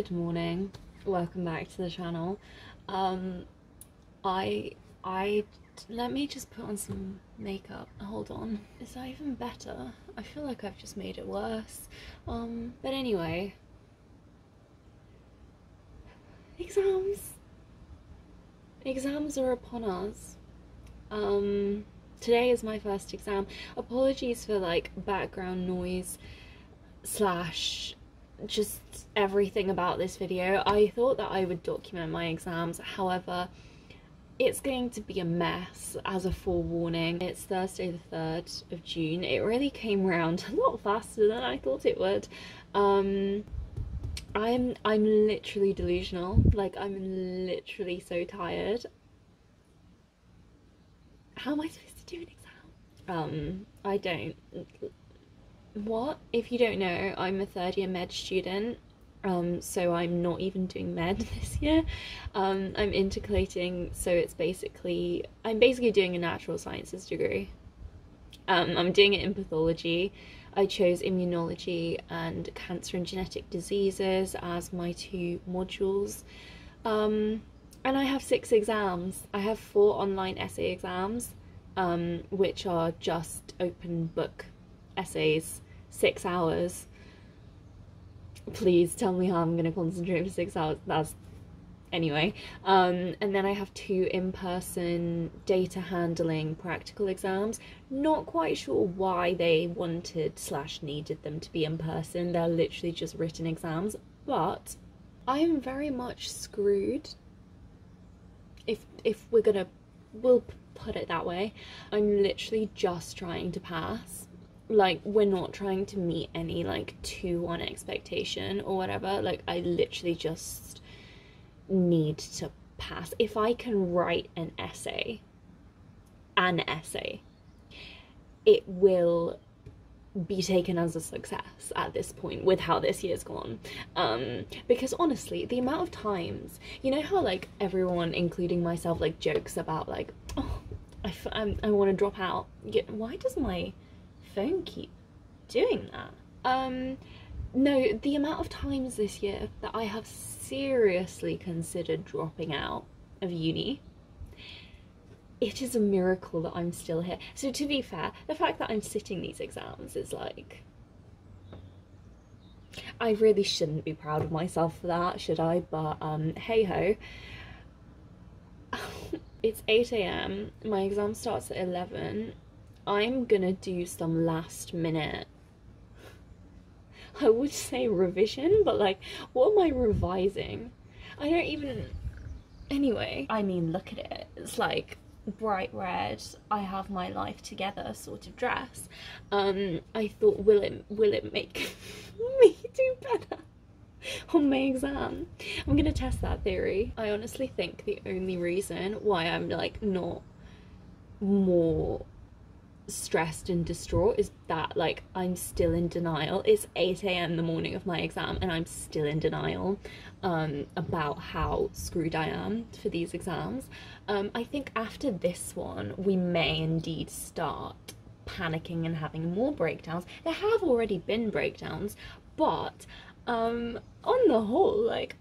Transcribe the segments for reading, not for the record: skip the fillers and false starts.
Good morning. Welcome back to the channel. Um, I let me just put on some makeup. Hold on. Is that even better? I feel like I've just made it worse. But anyway, exams. Exams are upon us. Today is my first exam. Apologies for like background noise slash just everything about this video. I thought that I would document my exams, however it's going to be a mess. As a forewarning, it's Thursday the 3rd of June. It really came around a lot faster than I thought it would. I'm literally delusional. Like, I'm literally so tired. How am I supposed to do an exam? I don't. What? If you don't know, I'm a third year med student, so I'm not even doing med this year. I'm intercalating, so I'm basically doing a natural sciences degree. I'm doing it in pathology. I chose immunology and cancer and genetic diseases as my two modules. And I have 6 exams. I have 4 online essay exams, which are just open book essays, 6 hours. Please tell me how I'm going to concentrate for 6 hours. Anyway. And then I have 2 in-person data handling practical exams. Not quite sure why they wanted slash needed them to be in person. They're literally just written exams, but I am very much screwed, if we'll put it that way. I'm literally just trying to pass. Like, we're not trying to meet any like 2-1 expectation or whatever. Like, I literally just need to pass. If I can write an essay, it will be taken as a success at this point with how this year's gone. Because honestly, the amount of times, you know how like everyone, including myself, like jokes about like, oh, I want to drop out. Why does my phone keep doing that? No, the amount of times this year that I have seriously considered dropping out of uni, it is a miracle that I'm still here. So to be fair, the fact that I'm sitting these exams is like, I really shouldn't be proud of myself for that, should I? But hey ho. It's 8 a.m. My exam starts at 11. I'm gonna do some last minute, I would say revision, but like, what am I revising? I don't even, anyway. I mean, look at it. It's like bright red, I have my life together sort of dress. I thought, will it make me do better on my exam? I'm gonna test that theory. I honestly think the only reason why I'm like not more stressed and distraught is that like I'm still in denial. It's 8 a.m. the morning of my exam and I'm still in denial about how screwed I am for these exams. I think after this one we may indeed start panicking and having more breakdowns. There have already been breakdowns, but on the whole, like,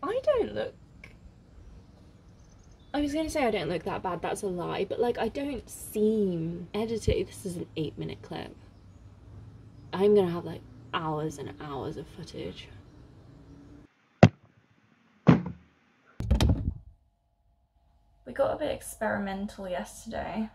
I was gonna say I don't look that bad, that's a lie, but like I don't seem edited. This is an 8-minute clip. I'm gonna have like hours and hours of footage. We got a bit experimental yesterday.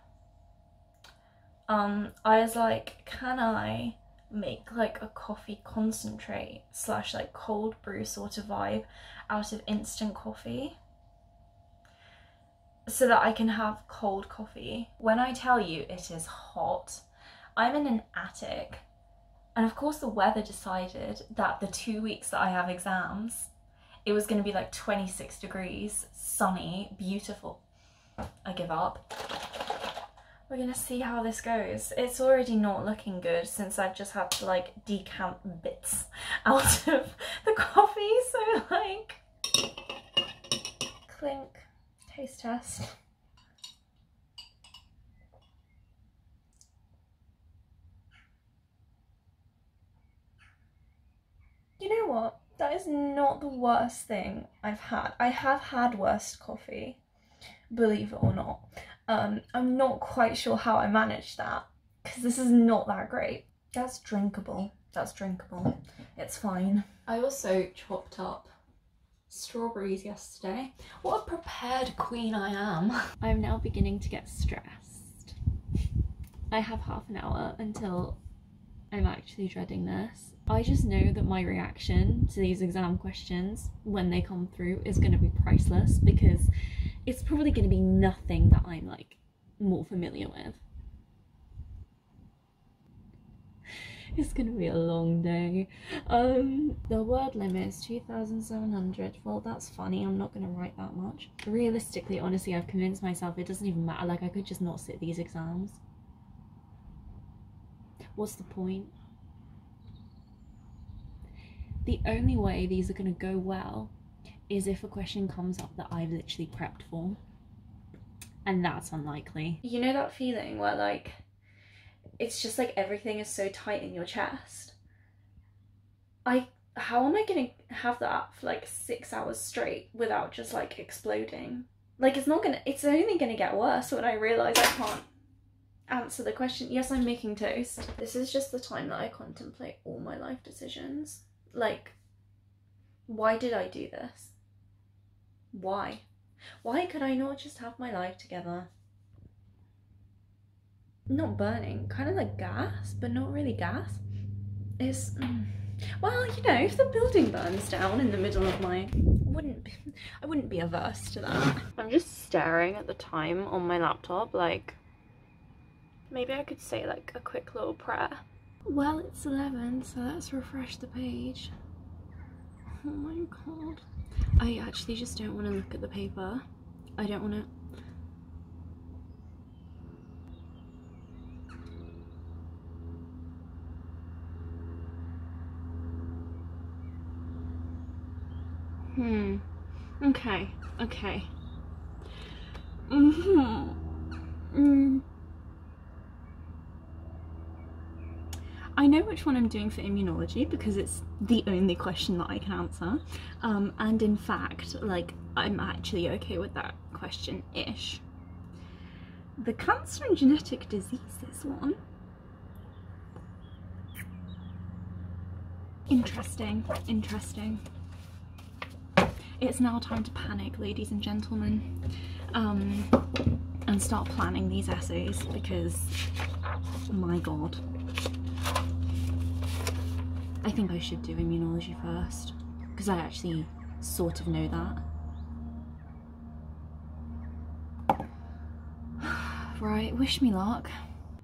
I was like, can I make like a coffee concentrate slash like cold brew sort of vibe out of instant coffee, so that I can have cold coffee. When I tell you it is hot, I'm in an attic, and of course the weather decided that the 2 weeks that I have exams, it was going to be like 26 degrees, sunny, beautiful. I give up. We're gonna see how this goes. It's already not looking good since I've just had to like decant bits out of the coffee, so like, clink. Taste test. You know what? That is not the worst thing I've had. I have had worse coffee, believe it or not. I'm not quite sure how I managed that, because this is not that great. That's drinkable. That's drinkable. It's fine. I also chopped up strawberries yesterday. What a prepared queen I am. I'm now beginning to get stressed. I have half an hour until I'm actually dreading this. I just know that my reaction to these exam questions when they come through is going to be priceless, because it's probably going to be nothing that I'm like more familiar with. It's going to be a long day. The word limit is 2,700. Well, that's funny. I'm not going to write that much. Realistically, honestly, I've convinced myself it doesn't even matter. Like, I could just not sit these exams. What's the point? The only way these are going to go well is if a question comes up that I've literally prepped for. And that's unlikely. You know that feeling where like, it's just like everything is so tight in your chest? How am I going to have that for like 6 hours straight without just like exploding? Like it's only going to get worse when I realise I can't answer the question. Yes, I'm making toast. This is just the time that I contemplate all my life decisions. Like, why did I do this? Why? Why could I not just have my life together? Not burning, kind of like gas, but not really gas. It's, well, you know, if the building burns down in the middle of my, I wouldn't be averse to that. I'm just staring at the time on my laptop, like, maybe I could say like a quick little prayer. Well, it's 11, so let's refresh the page. Oh my god. I actually just don't want to look at the paper. I don't want to... Okay. I know which one I'm doing for immunology because it's the only question that I can answer. And in fact, like, I'm actually okay with that question-ish. The cancer and genetic diseases one. Interesting. It's now time to panic, ladies and gentlemen, and start planning these essays because, my god. I think I should do immunology first, because I actually sort of know that. Right, wish me luck.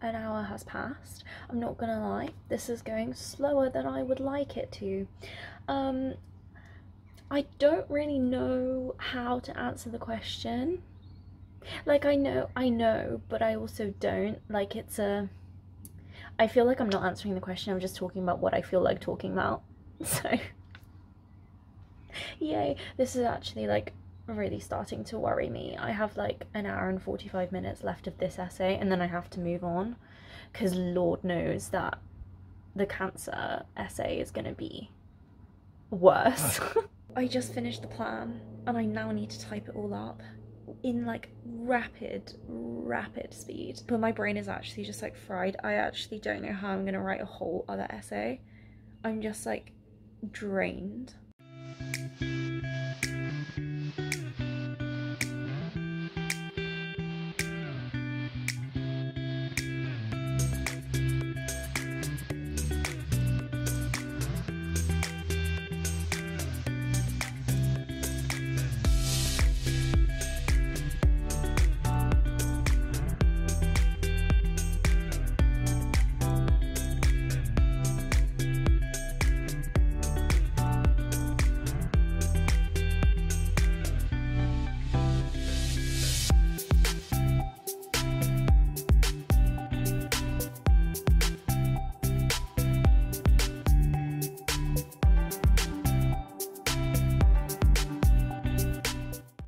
An hour has passed. I'm not gonna lie, this is going slower than I would like it to. I don't really know how to answer the question. Like, I know, but I also don't. Like, I feel like I'm not answering the question, I'm just talking about what I feel like talking about. So, yay. This is actually, like, really starting to worry me. I have, like, an hour and 45 minutes left of this essay, and then I have to move on. Because Lord knows that the cancer essay is going to be worse. I just finished the plan, and I now need to type it all up in like rapid speed, but my brain is actually just like fried. I actually don't know how I'm gonna write a whole other essay. I'm just like drained.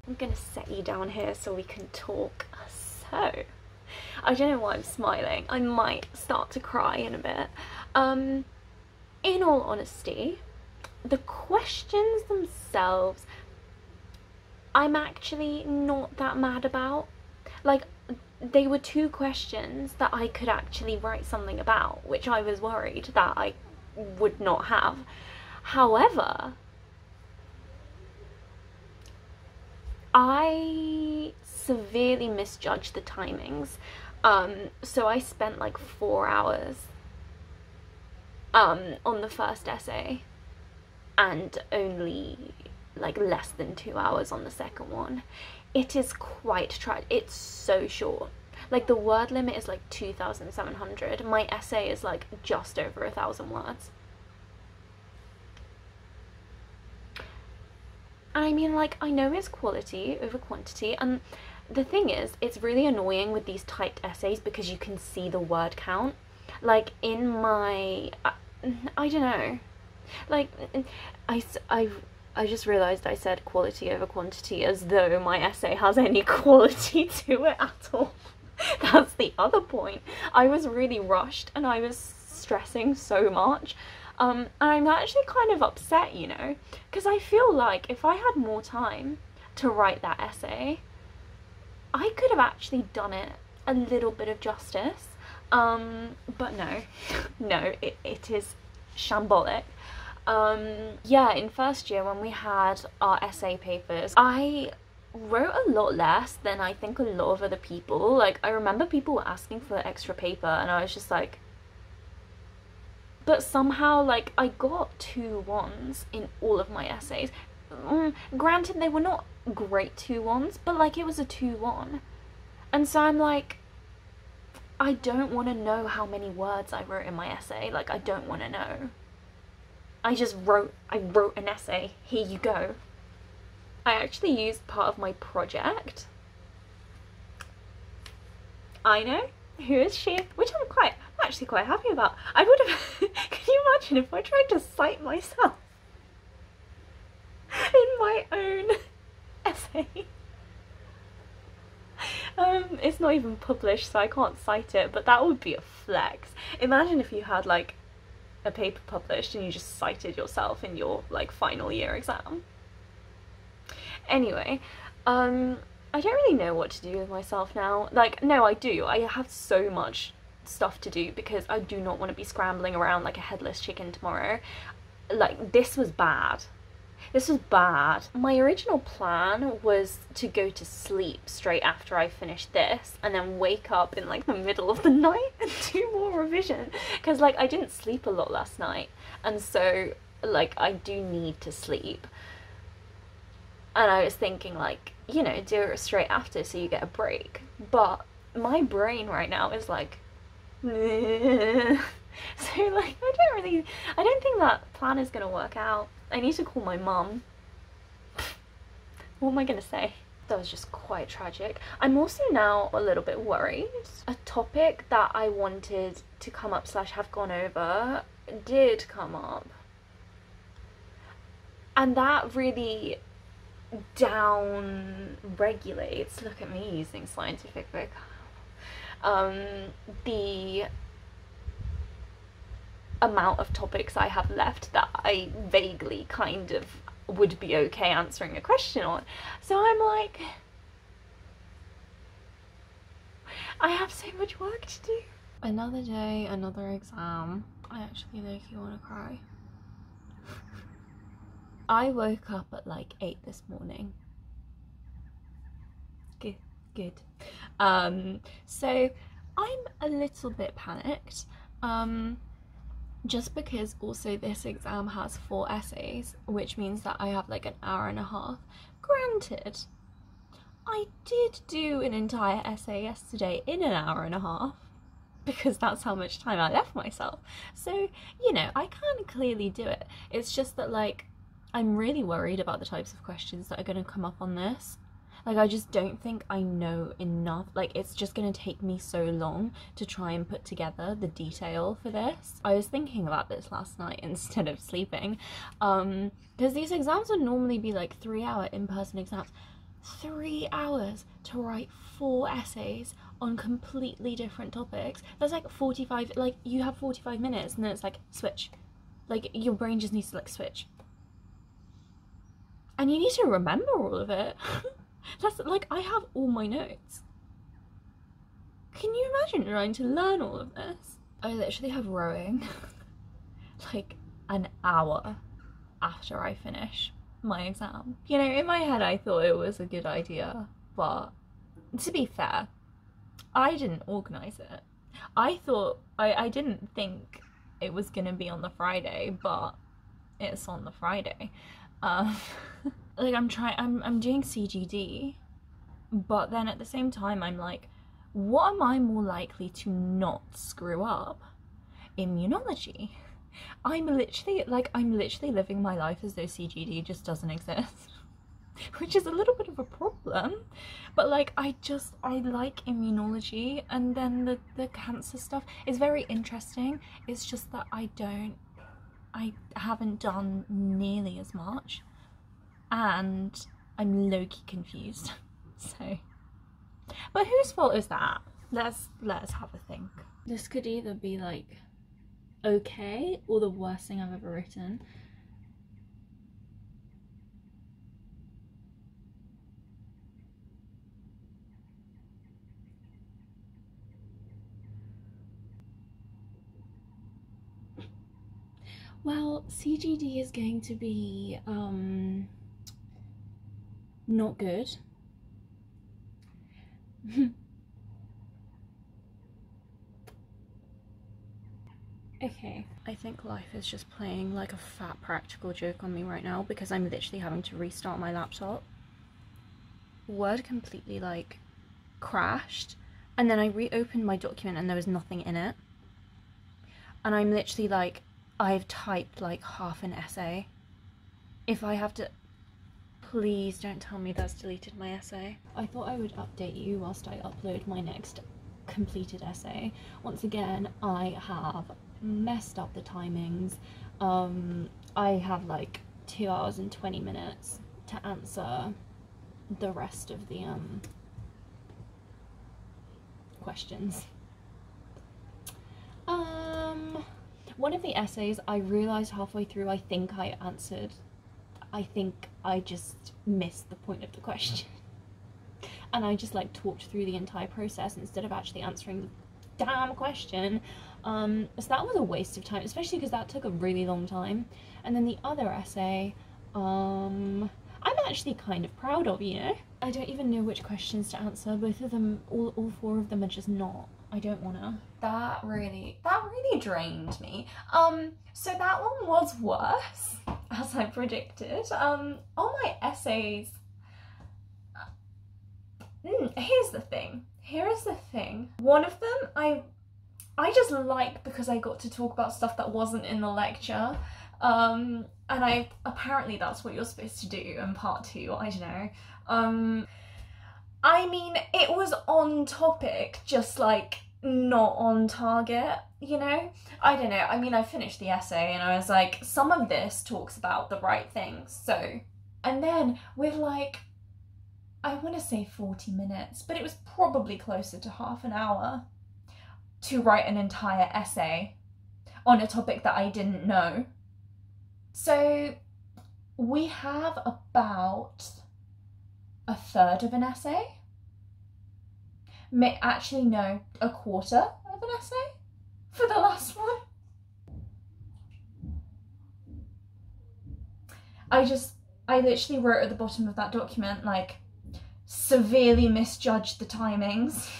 I'm gonna set you down here so we can talk. So, I don't know why I'm smiling. I might start to cry in a bit. In all honesty, the questions themselves, I'm actually not that mad about. Like, they were 2 questions that I could actually write something about, which I was worried that I would not have. However, I severely misjudged the timings. So I spent like 4 hours on the first essay and only like less than 2 hours on the second one. It is quite it's so short. Like, the word limit is like 2,700. My essay is like just over 1,000 words. And I mean, like, I know it's quality over quantity, and the thing is, it's really annoying with these typed essays because you can see the word count. Like, in my, I don't know, like, I just realised I said quality over quantity as though my essay has any quality to it at all. That's the other point. I was really rushed and I was stressing so much. And I'm actually kind of upset, you know, because I feel like if I had more time to write that essay, I could have actually done it a little bit of justice. But no, no, it is shambolic. Yeah, in first year when we had our essay papers, I wrote a lot less than I think a lot of other people. Like, I remember people were asking for extra paper and I was just like, but somehow, like, I got 2 1s in all of my essays. Granted, they were not great 2 1s, but like, it was a 2 1. And so I'm like, I don't want to know how many words I wrote in my essay. Like, I don't want to know. I wrote an essay. Here you go. I actually used part of my project. I know, who is she? Which I'm actually quite happy about. I would have, can you imagine if I tried to cite myself in my own essay? It's not even published, so I can't cite it, but that would be a flex. Imagine if you had like a paper published and you just cited yourself in your like final year exam. Anyway, I don't really know what to do with myself now. Like, no, I do. I have so much stuff to do because I do not want to be scrambling around like a headless chicken tomorrow. Like, this was bad. This was bad. My original plan was to go to sleep straight after I finished this and then wake up in like the middle of the night and do more revision. Because like, I didn't sleep a lot last night, and so like, I do need to sleep. And I was thinking, like, you know, do it straight after so you get a break. But my brain right now is like, so like, I don't think that plan is gonna work out. I need to call my mum. What am I gonna say? That was just quite tragic. I'm also now a little bit worried. A topic that I wanted to come up / have gone over did come up. And that really down regulates, look at me using scientific vocab, the amount of topics I have left that I vaguely kind of would be okay answering a question on. So I'm like, I have so much work to do. Another day, another exam. I actually low-key want to cry. I woke up at like 8 this morning. Good. So I'm a little bit panicked. Just because also this exam has 4 essays, which means that I have like an hour and a half. Granted, I did do an entire essay yesterday in an hour and a half, because that's how much time I left myself. So, you know, I can clearly do it. It's just that, like, I'm really worried about the types of questions that are going to come up on this. Like, I just don't think I know enough. Like, it's just going to take me so long to try and put together the detail for this. I was thinking about this last night instead of sleeping. Because these exams would normally be like 3-hour in-person exams. 3 hours to write 4 essays on completely different topics. That's like 45, like, you have 45 minutes and then it's like, switch. Like, your brain just needs to like switch. And you need to remember all of it. That's like, I have all my notes. Can you imagine trying to learn all of this? I literally have rowing like an hour after I finish my exam. You know, in my head I thought it was a good idea, but to be fair, I didn't organise it. I thought, I didn't think it was gonna be on the Friday, but it's on the Friday. Like I'm doing CGD, but then at the same time I'm like, what am I more likely to not screw up? Immunology. I'm literally living my life as though CGD just doesn't exist. Which is a little bit of a problem, but like I like immunology, and then the cancer stuff is very interesting. It's just that I haven't done nearly as much, and I'm low-key confused. So, but whose fault is that? Let's have a think. This could either be like okay or the worst thing I've ever written. Well, CGD is going to be not good. Okay, I think life is just playing like a fat practical joke on me right now, because I'm literally having to restart my laptop. Word completely like crashed, and then I reopened my document and there was nothing in it. And I'm literally like, I've typed like half an essay. If I have to, please don't tell me that's deleted my essay. I thought I would update you whilst I upload my next completed essay. Once again, I have messed up the timings. I have like 2 hours and 20 minutes to answer the rest of the questions. One of the essays I realised halfway through I think I answered. I think I just missed the point of the question. And I just like talked through the entire process instead of actually answering the damn question. So that was a waste of time, especially because that took a really long time. And then the other essay, I'm actually kind of proud of, you know? I don't even know which questions to answer. Both of them, all 4 of them are just not. I don't wanna. That really drained me. So that one was worse, as I predicted. On my essays, here's the thing. One of them I just like because I got to talk about stuff that wasn't in the lecture. And apparently that's what you're supposed to do in part 2, I don't know. I mean, it was on topic, just like not on target, you know? I don't know, I mean, I finished the essay and I was like, some of this talks about the right things, so. And then with like, I want to say 40 minutes, but it was probably closer to half an hour to write an entire essay on a topic that I didn't know. So we have about a third of an essay. Actually, no, a quarter of an essay for the last one. I literally wrote at the bottom of that document, like, severely misjudged the timings.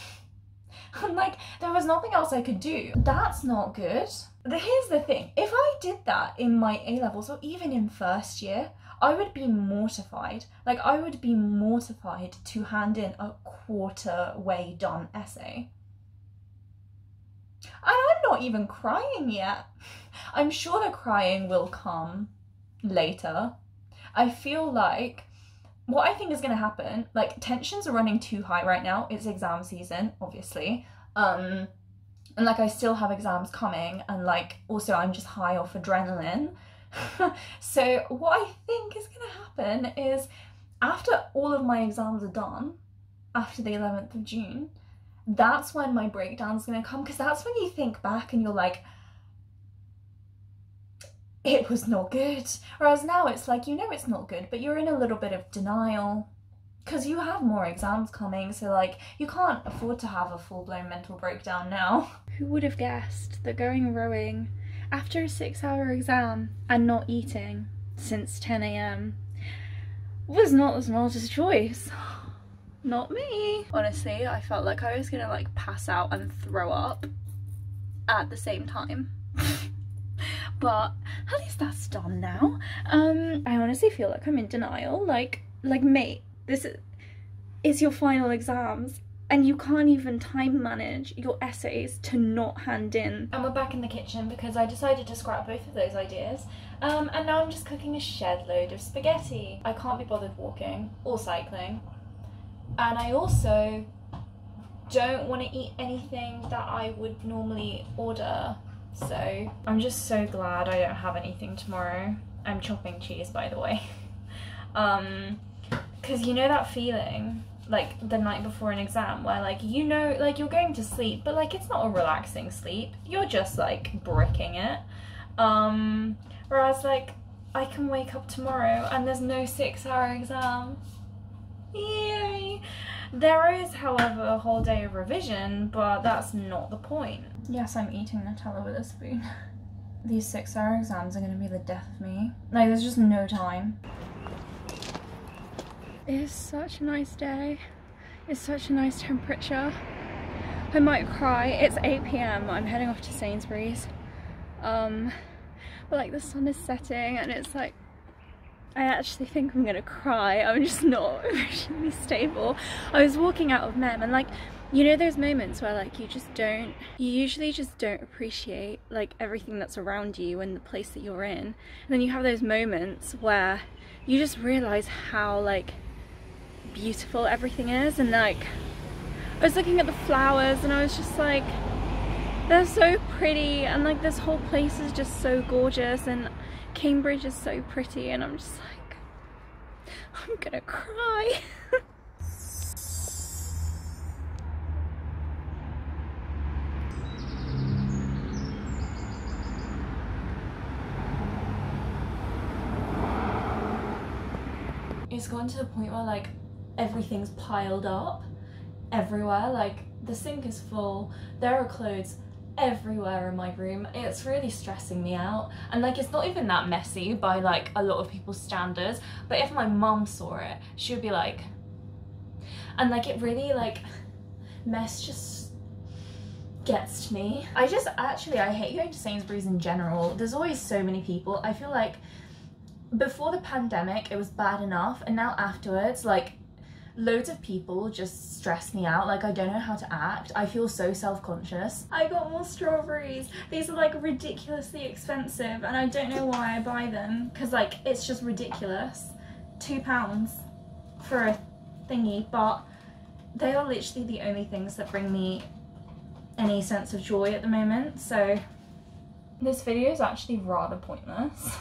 And like, there was nothing else I could do. That's not good. Here's the thing, if I did that in my A-levels or even in first year, I would be mortified. Like, I would be mortified to hand in a quarter way done essay. And I'm not even crying yet. I'm sure the crying will come later. I feel like what I think is going to happen, like, tensions are running too high right now. It's exam season, obviously. And like, I still have exams coming, and like, also I'm just high off adrenaline. So what I think is going to happen is, after all of my exams are done, after the 11th of June, that's when my breakdown's going to come, because that's when you think back and you're like, it was not good. Whereas now it's like, you know it's not good, but you're in a little bit of denial because you have more exams coming, so like you can't afford to have a full-blown mental breakdown now. Who would have guessed that going rowing after a 6-hour exam and not eating since 10 a.m. was not the smartest choice. Not me. Honestly, I felt like I was gonna like pass out and throw up at the same time. But at least that's done now. I honestly feel like I'm in denial. Like mate, this is your final exams and you can't even time manage your essays to not hand in. And we're back in the kitchen because I decided to scrap both of those ideas. And now I'm just cooking a shed load of spaghetti. I can't be bothered walking or cycling. And I also don't want to eat anything that I would normally order. So I'm just so glad I don't have anything tomorrow. I'm chopping cheese, by the way. Because you know that feeling like the night before an exam where like, you know, like you're going to sleep, but like it's not a relaxing sleep. You're just like bricking it. Whereas like I can wake up tomorrow and there's no 6-hour exam. Yay! There is, however, a whole day of revision, but that's not the point. Yes, I'm eating Nutella with a spoon. These 6-hour exams are going to be the death of me. Like, there's just no time. It is such a nice day. It's such a nice temperature. I might cry. It's 8 p.m. I'm heading off to Sainsbury's. But like the sun is setting and it's like, I actually think I'm gonna cry. I'm just not really stable. I was walking out of Mem and like, you know those moments where like you usually just don't appreciate like everything that's around you and the place that you're in. And then you have those moments where you just realise how like beautiful everything is. And like, I was looking at the flowers and I was just like, they're so pretty and like this whole place is just so gorgeous and Cambridge is so pretty and I'm just like, I'm gonna cry. It's gotten to the point where like everything's piled up everywhere. Like the sink is full, there are clothes everywhere in my room. It's really stressing me out, and like it's not even that messy by like a lot of people's standards, but if my mum saw it she would be like, and like it really like mess just gets to me. I hate going to Sainsbury's in general. There's always so many people. I feel like before the pandemic it was bad enough, and now afterwards like loads of people just stress me out. Like I don't know how to act. I feel so self-conscious. I got more strawberries. These are like ridiculously expensive and I don't know why I buy them because like it's just ridiculous. £2 for a thingy, but they are literally the only things that bring me any sense of joy at the moment. So this video is actually rather pointless.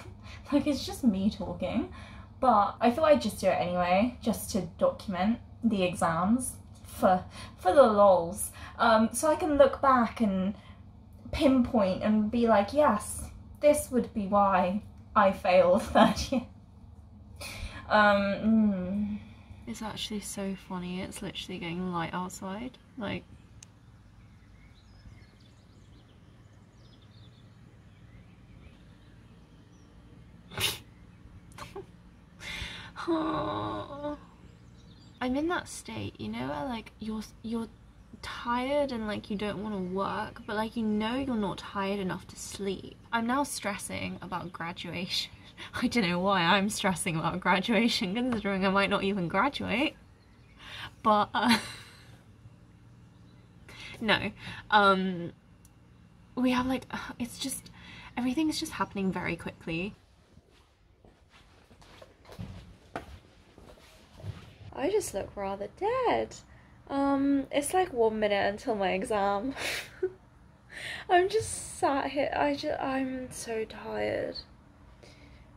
Like it's just me talking. But I thought I'd just do it anyway, just to document the exams for the lols. So I can look back and pinpoint and be like, yes, this would be why I failed that year. It's actually so funny. It's literally getting light outside. Like, oh. I'm in that state, you know, where like you're tired and like you don't want to work, but like you know you're not tired enough to sleep. I'm now stressing about graduation. I don't know why I'm stressing about graduation, considering I might not even graduate. But no, we have like, it's just, everything is just happening very quickly. I just look rather dead. It's like 1 minute until my exam. I'm just sat here, I'm so tired.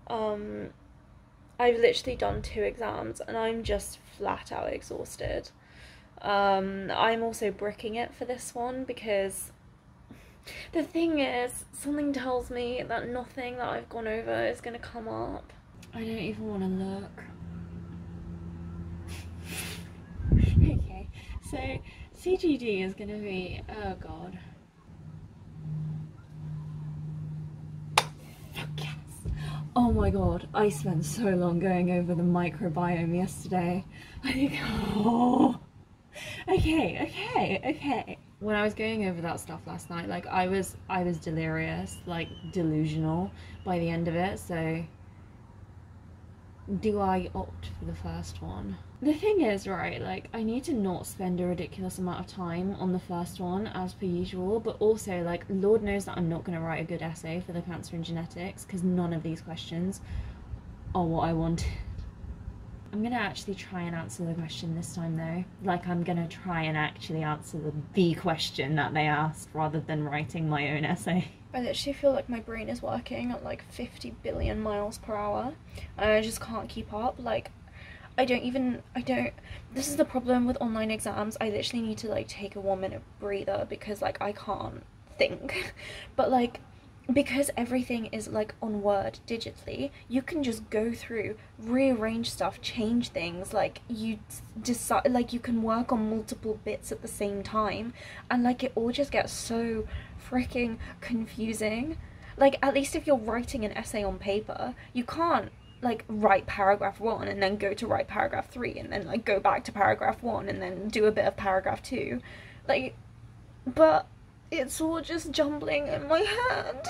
I've literally done 2 exams and I'm just flat out exhausted. I'm also bricking it for this one because The thing is, something tells me that nothing that I've gone over is gonna come up. I don't even want to look. Okay, so CGD is gonna be, oh god. Fuck yes. Oh my god, I spent so long going over the microbiome yesterday. I think, oh. Okay. When I was going over that stuff last night, like I was delirious, like delusional by the end of it, so do I opt for the first one? The thing is, right, like I need to not spend a ridiculous amount of time on the first one as per usual, but also like Lord knows that I'm not going to write a good essay for the cancer and genetics because none of these questions are what I wanted. I'm gonna actually try and answer the question this time though. Like I'm gonna try and actually answer the question that they asked rather than writing my own essay. I literally feel like my brain is working at like 50 billion miles per hour and I just can't keep up. Like this is the problem with online exams. I literally need to like take a 1-minute breather because like I can't think. But like because everything is like on Word digitally, you can just go through, rearrange stuff, change things, like you decide, like you can work on multiple bits at the same time, and like it all just gets so freaking confusing. Like at least if you're writing an essay on paper, you can't like write paragraph 1 and then go to write paragraph 3 and then like go back to paragraph 1 and then do a bit of paragraph 2, like, but it's all just jumbling in my head.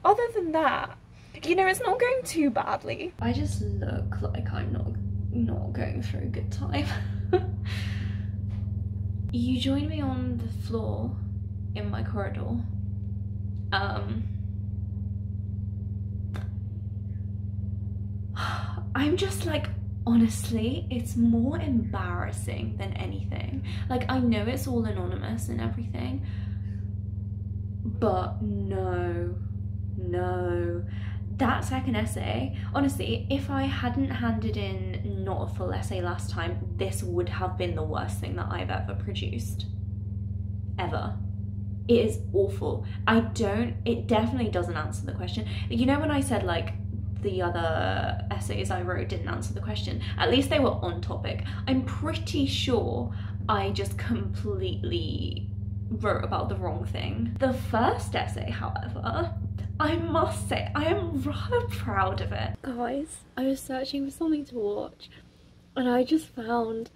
Other than that, you know, it's not going too badly. I just look like I'm not going through a good time. You joined me on the floor in my corridor. I'm just like, honestly, it's more embarrassing than anything. Like, I know it's all anonymous and everything, but no. That second essay, honestly, if I hadn't handed in not a full essay last time, this would have been the worst thing that I've ever produced. Ever. It is awful. It definitely doesn't answer the question. You know when I said like, the other essays I wrote didn't answer the question, at least they were on topic. I'm pretty sure I just completely wrote about the wrong thing. The first essay, however, I must say I am rather proud of it. Guys, I was searching for something to watch and I just found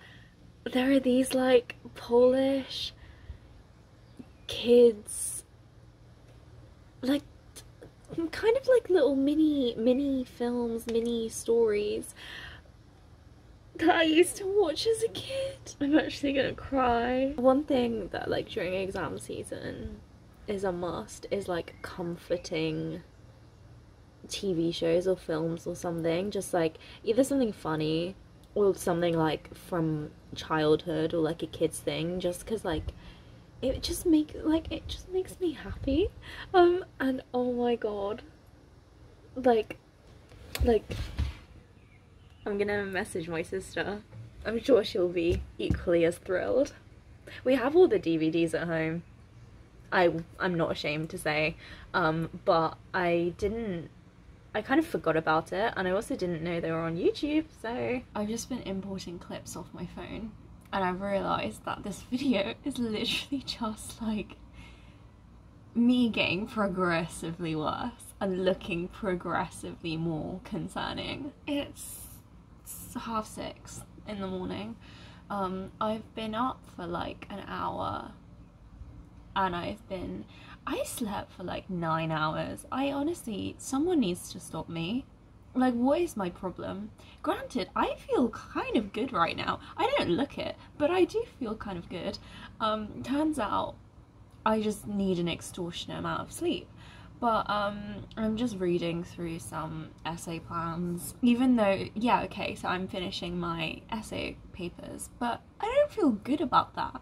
there are these like Polish kids, like kind of like little mini films, mini stories that I used to watch as a kid. I'm actually gonna cry. One thing that like during exam season is a must is like comforting TV shows or films or something, just like either something funny or something like from childhood or like a kid's thing, just because like it just makes me happy. And oh my god, like I'm gonna message my sister. I'm sure she'll be equally as thrilled. We have all the DVDs at home. I'm not ashamed to say, but I kind of forgot about it, and I also didn't know they were on YouTube, so I've just been importing clips off my phone. And I've realised that this video is literally just like me getting progressively worse and looking progressively more concerning. It's 6:30 in the morning. I've been up for like an hour and I slept for like 9 hours. I honestly, someone needs to stop me. Like, what is my problem? Granted, I feel kind of good right now. I don't look it, but I do feel kind of good. Turns out I just need an extortionate amount of sleep. But I'm just reading through some essay plans. Even though, yeah, okay, so I'm finishing my essay papers, but I don't feel good about that.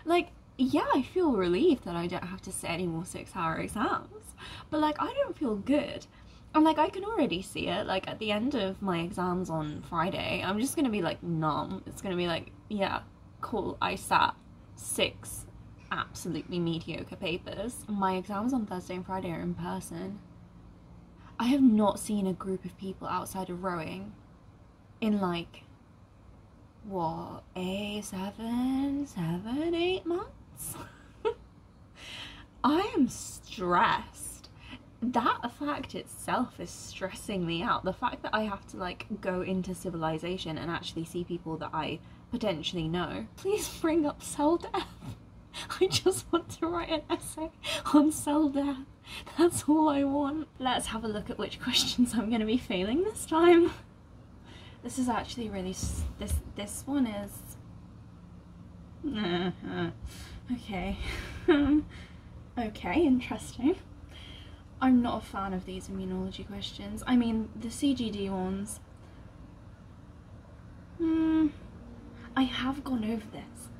Like, yeah, I feel relieved that I don't have to sit any more 6-hour exams, but like, I don't feel good. And like, I can already see it, like at the end of my exams on Friday, I'm just gonna be like numb. It's gonna be like, yeah, cool, I sat 6 absolutely mediocre papers. My exams on Thursday and Friday are in person. I have not seen a group of people outside of rowing in like, what, 8 months? I am stressed. That fact itself is stressing me out. The fact that I have to like go into civilization and actually see people that I potentially know. Please bring up cell death. I just want to write an essay on cell death. That's all I want. Let's have a look at which questions I'm going to be failing this time. This is actually really, this one is, okay. Okay, interesting. I'm not a fan of these immunology questions. I mean, the CGD ones, I have gone over this.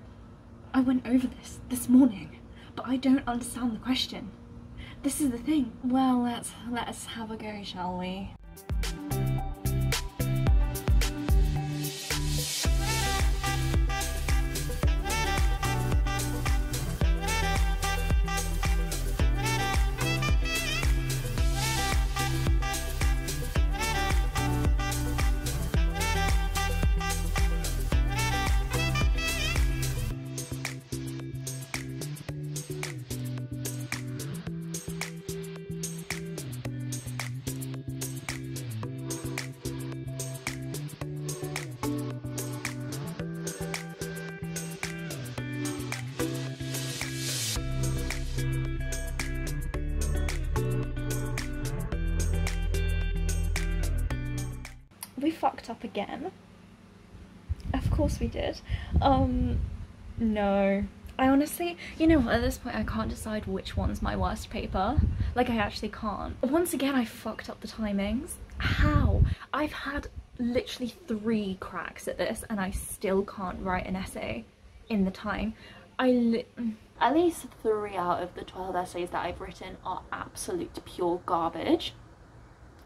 I went over this morning, but I don't understand the question. This is the thing. Well, let's have a go, shall we? We fucked up again. Of course we did. No. I honestly, you know what, at this point I can't decide which one's my worst paper. Like, I actually can't. Once again, I fucked up the timings. How? I've had literally 3 cracks at this and I still can't write an essay in the time. At least 3 out of the 12 essays that I've written are absolute pure garbage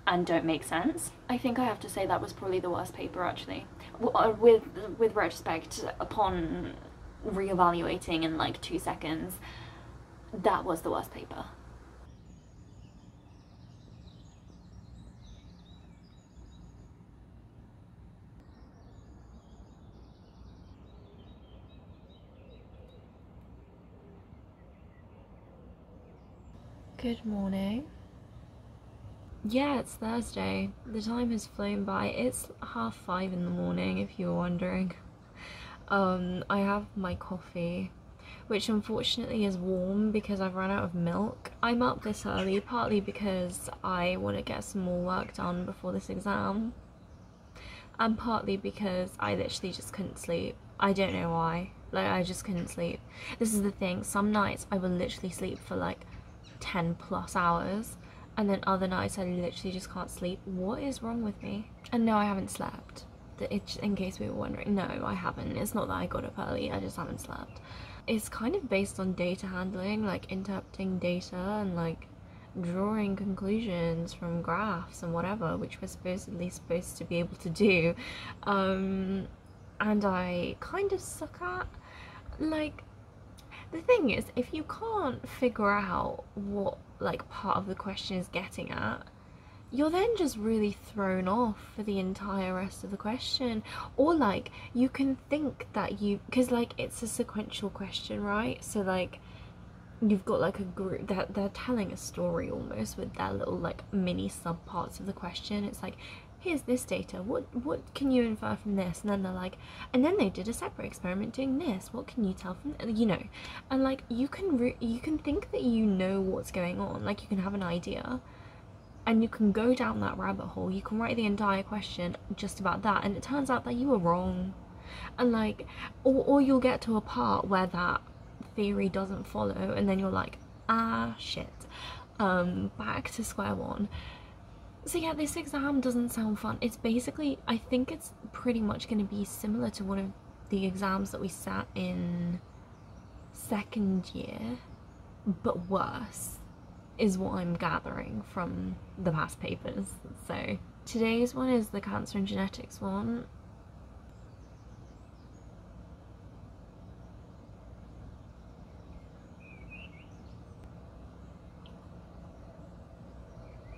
and don't make sense. I think I have to say that was probably the worst paper, actually. With retrospect, upon reevaluating in like 2 seconds, that was the worst paper. Good morning. Yeah, it's Thursday. The time has flown by. It's 5:30 in the morning, if you're wondering. I have my coffee, which unfortunately is warm because I've run out of milk. I'm up this early partly because I want to get some more work done before this exam, and partly because I literally just couldn't sleep. I don't know why. Like, I just couldn't sleep. This is the thing. Some nights I will literally sleep for like 10+ hours. And then other nights I literally just can't sleep. What is wrong with me? And no, I haven't slept. In case we were wondering. No, I haven't. It's not that I got up early, I just haven't slept. It's kind of based on data handling, like interpreting data and like drawing conclusions from graphs and whatever, which we're supposedly supposed to be able to do. And I kind of suck at. Like, the thing is, if you can't figure out what like part of the question is getting at, you're then just really thrown off for the entire rest of the question. Or like, you can think that because like it's a sequential question, right? So like, you've got like a group that they're telling a story almost with their little like mini sub parts of the question. It's like, here's this data, what can you infer from this? And then they're like, and then they did a separate experiment doing this, what can you tell from, you know? And like, you can think that you know what's going on, like you can have an idea and you can go down that rabbit hole, you can write the entire question just about that, and it turns out that you were wrong. And like, or you'll get to a part where that theory doesn't follow and then you're like, ah shit, back to square one. So yeah, this exam doesn't sound fun. It's basically, I think it's pretty much going to be similar to one of the exams that we sat in 2nd year, but worse, is what I'm gathering from the past papers. So today's one is the cancer and genetics one.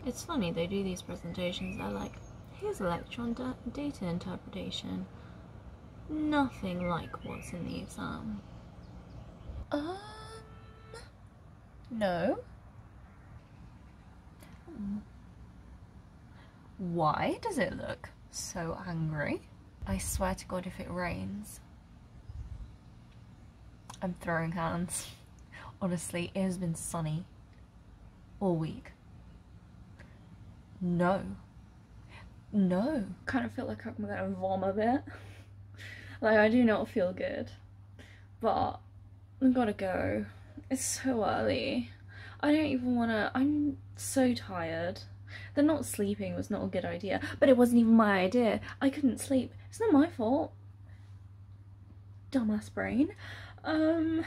It's funny, they do these presentations, they're like, here's a lecture on data interpretation. Nothing like what's in the exam. No. Why does it look so angry? I swear to God, if it rains, I'm throwing hands. Honestly, it has been sunny all week. No. No. Kind of feel like I'm gonna vomit a bit. Like, I do not feel good. But I've gotta go. It's so early. I don't even wanna. I'm so tired. The not sleeping was not a good idea. But it wasn't even my idea. I couldn't sleep. It's not my fault. Dumbass brain. I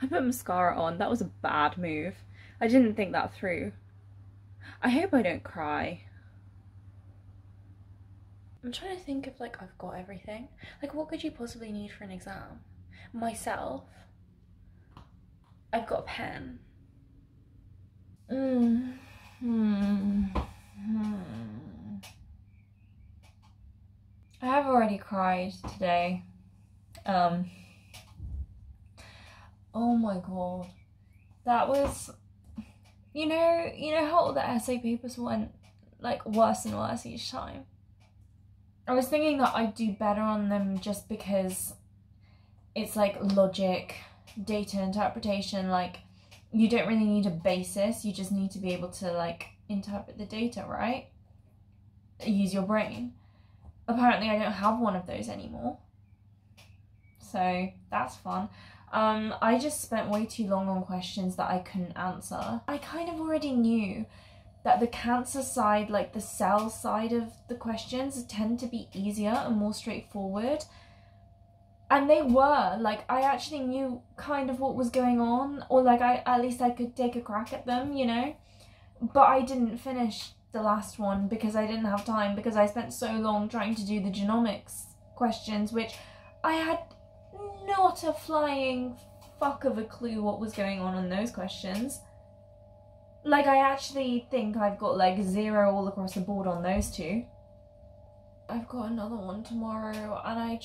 put mascara on. That was a bad move. I didn't think that through. I hope I don't cry. I'm trying to think if, like, I've got everything. Like, what could you possibly need for an exam? Myself. I've got a pen. I have already cried today. Oh my God. That was, you know how all the essay papers went, like, worse and worse each time? I was thinking that I'd do better on them just because it's like logic, data interpretation, like, you don't really need a basis, you just need to be able to, like, interpret the data, right? Use your brain. Apparently I don't have one of those anymore. So that's fun. I just spent way too long on questions that I couldn't answer. I kind of already knew that the cancer side, like the cell side of the questions, tend to be easier and more straightforward. And they were, like, I actually knew kind of what was going on, or like at least I could take a crack at them, you know? But I didn't finish the last one because I didn't have time, because I spent so long trying to do the genomics questions, which I had not a flying fuck of a clue what was going on in those questions. Like, I actually think I've got like 0 all across the board on those two. I've got another one tomorrow and I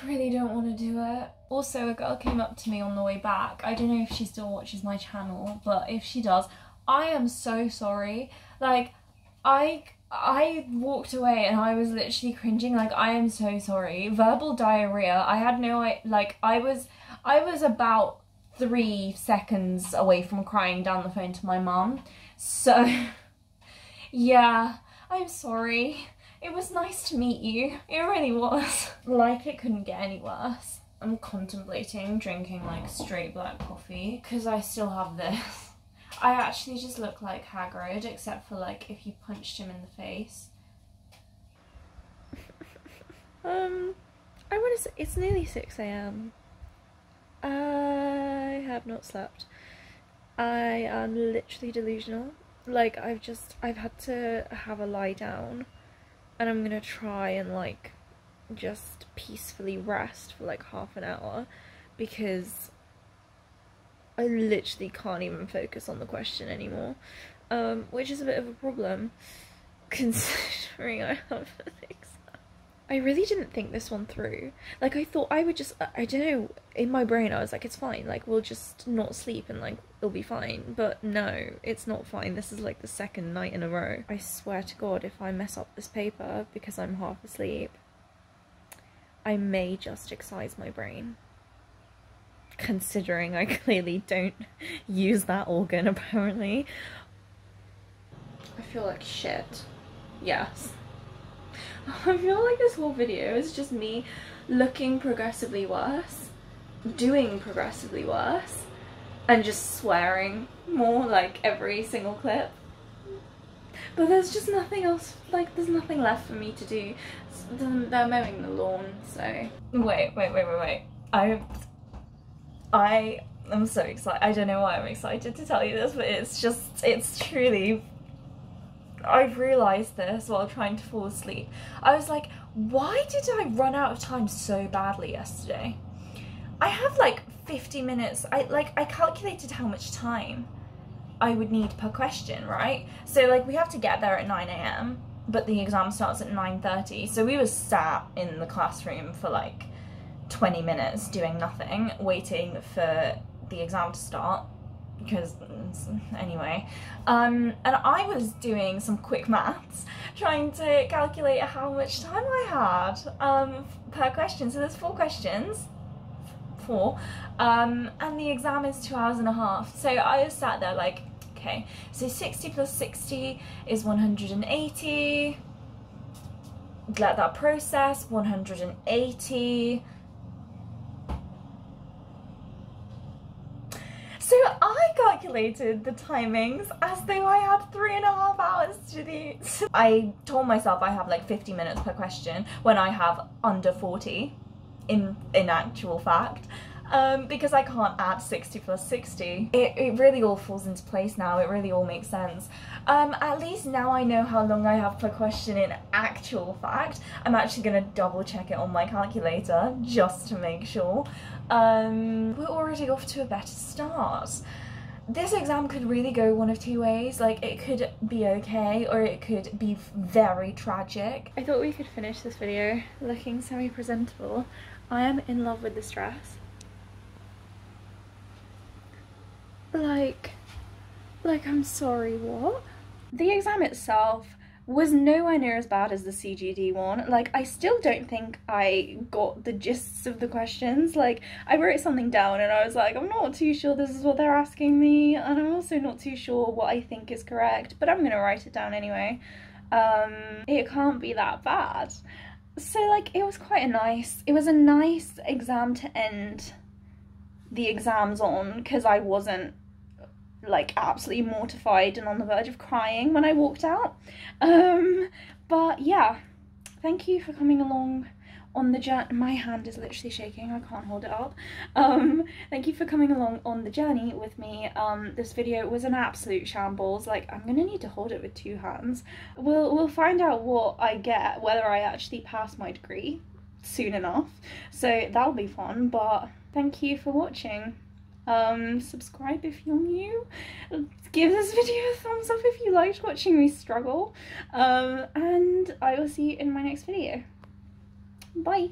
really don't want to do it. Also, a girl came up to me on the way back. I don't know if she still watches my channel, but if she does, I am so sorry. Like, I walked away and I was literally cringing. Like, I am so sorry. Verbal diarrhea. I had no, like, I was about 3 seconds away from crying down the phone to my mum. So, yeah, I'm sorry. It was nice to meet you. It really was. Like, it couldn't get any worse. I'm contemplating drinking, like, straight black coffee because I still have this. I actually just look like Hagrid, except for, like, if you punched him in the face. I want to say it's nearly 6 AM. I have not slept. I am literally delusional. Like, I've had to have a lie down, and I'm gonna try and, like, just peacefully rest for, like, half an hour, because I literally can't even focus on the question anymore, which is a bit of a problem, considering I have an exam. I really didn't think this one through. Like, I thought I would just, I don't know, in my brain I was like, it's fine, like, we'll just not sleep and, like, it'll be fine. But no, it's not fine. This is, like, the 2nd night in a row. I swear to God, if I mess up this paper because I'm half asleep, I may just excise my brain. Considering I clearly don't use that organ, apparently. I feel like shit. Yes. I feel like this whole video is just me looking progressively worse, doing progressively worse, and just swearing more, like, every single clip. But there's just nothing else, like, there's nothing left for me to do. They're mowing the lawn, so... Wait. I am so excited. I don't know why I'm excited to tell you this, but it's truly... I've realised this while trying to fall asleep. I was like, why did I run out of time so badly yesterday? I have like 50 minutes. I calculated how much time. I would need per question, right? So like we have to get there at 9 a.m. but the exam starts at 9:30. So we were sat in the classroom for like 20 minutes doing nothing, waiting for the exam to start. Because anyway, and I was doing some quick maths, trying to calculate how much time I had per question. So there's 4 questions, and the exam is 2 hours and a half. So I was sat there like, okay, so 60 plus 60 is 180. Let that process. 180. So I calculated the timings as though I had 3.5 hours to do. I told myself I have like 50 minutes per question when I have under 40 in actual fact, because I can't add 60 plus 60. It really all falls into place now, it really all makes sense. At least now I know how long I have per question in actual fact. I'm actually gonna double check it on my calculator just to make sure. We're already off to a better start. This exam could really go one of 2 ways. Like, it could be okay or it could be very tragic. I thought we could finish this video looking semi-presentable. I am in love with this dress. Like I'm sorry, what? The exam itself was nowhere near as bad as the CGD one. Like, I still don't think I got the gists of the questions. Like, I wrote something down and I was like, I'm not too sure this is what they're asking me, and I'm also not too sure what I think is correct, but I'm gonna write it down anyway. It can't be that bad. So like, it was a nice exam to end the exams on, because I wasn't like absolutely mortified and on the verge of crying when I walked out. But yeah, thank you for coming along on the journey. My hand is literally shaking, I can't hold it up. Thank you for coming along on the journey with me. This video was an absolute shambles. Like, I'm gonna need to hold it with 2 hands. We'll find out what I get, whether I actually pass my degree soon enough, so that'll be fun. But thank you for watching. Subscribe if you're new, give this video a thumbs up if you liked watching me struggle, and I will see you in my next video. Bye.